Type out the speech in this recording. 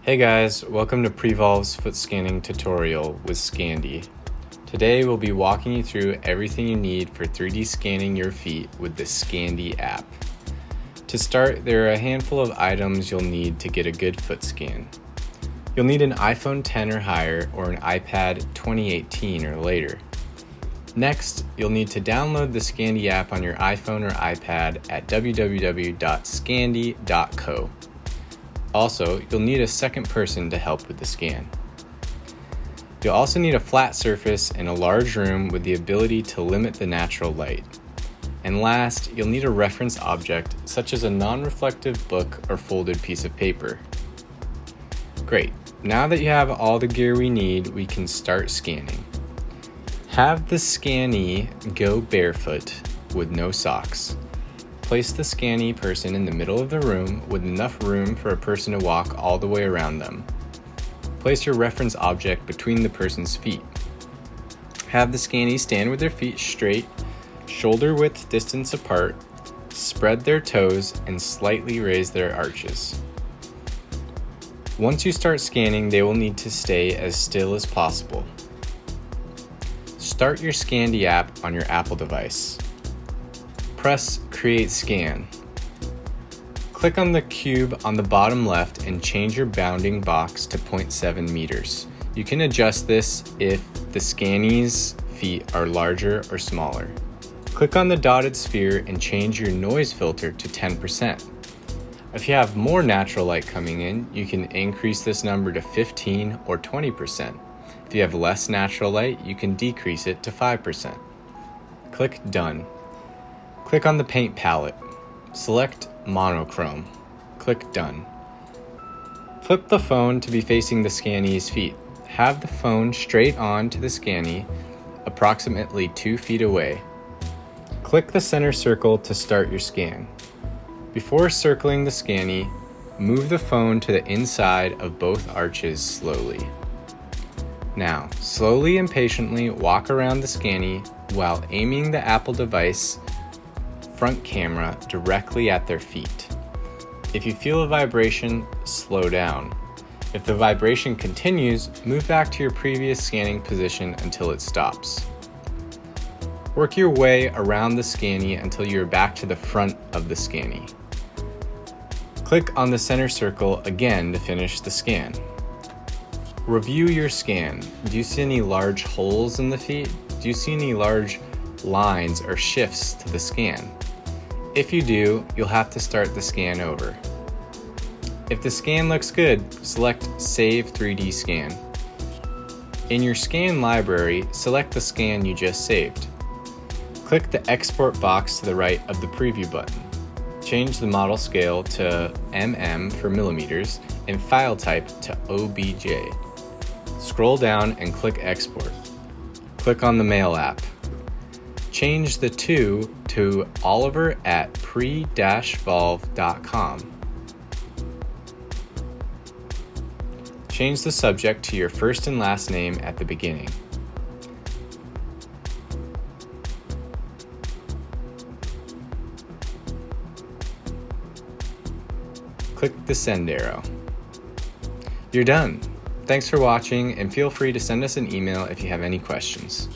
Hey guys, welcome to Prevolve's foot scanning tutorial with Scandy. Today we'll be walking you through everything you need for 3D scanning your feet with the Scandy app. To start, there are a handful of items you'll need to get a good foot scan. You'll need an iPhone 10 or higher or an iPad 2018 or later. Next, you'll need to download the Scandy app on your iPhone or iPad at www.scandy.co. Also, you'll need a second person to help with the scan. You'll also need a flat surface and a large room with the ability to limit the natural light. And last, you'll need a reference object such as a non-reflective book or folded piece of paper. Great, now that you have all the gear we need, we can start scanning. Have the scannee go barefoot with no socks. Place the scannee person in the middle of the room with enough room for a person to walk all the way around them. Place your reference object between the person's feet. Have the scannee stand with their feet straight, shoulder width distance apart, spread their toes, and slightly raise their arches. Once you start scanning, they will need to stay as still as possible. Start your Scandy app on your Apple device. Press Create Scan. Click on the cube on the bottom left and change your bounding box to 0.7 meters. You can adjust this if the scannee's feet are larger or smaller. Click on the dotted sphere and change your noise filter to 10%. If you have more natural light coming in, you can increase this number to 15 or 20%. If you have less natural light, you can decrease it to 5%. Click Done. Click on the paint palette. Select Monochrome. Click Done. Flip the phone to be facing the scannee's feet. Have the phone straight on to the scannee, approximately 2 feet away. Click the center circle to start your scan. Before circling the scannee, move the phone to the inside of both arches slowly. Now, slowly and patiently walk around the scannee while aiming the Apple device front camera directly at their feet. If you feel a vibration, slow down. If the vibration continues, move back to your previous scanning position until it stops. Work your way around the scannee until you're back to the front of the scannee. Click on the center circle again to finish the scan. Review your scan. Do you see any large holes in the feet? Do you see any large lines or shifts to the scan? If you do, you'll have to start the scan over. If the scan looks good, select Save 3D Scan. In your scan library, select the scan you just saved. Click the export box to the right of the preview button. Change the model scale to mm for millimeters and file type to OBJ. Scroll down and click Export. Click on the Mail app. Change the to oliver@pre-volve.com. Change the subject to your first and last name at the beginning. Click the send arrow. You're done. Thanks for watching, and feel free to send us an email if you have any questions.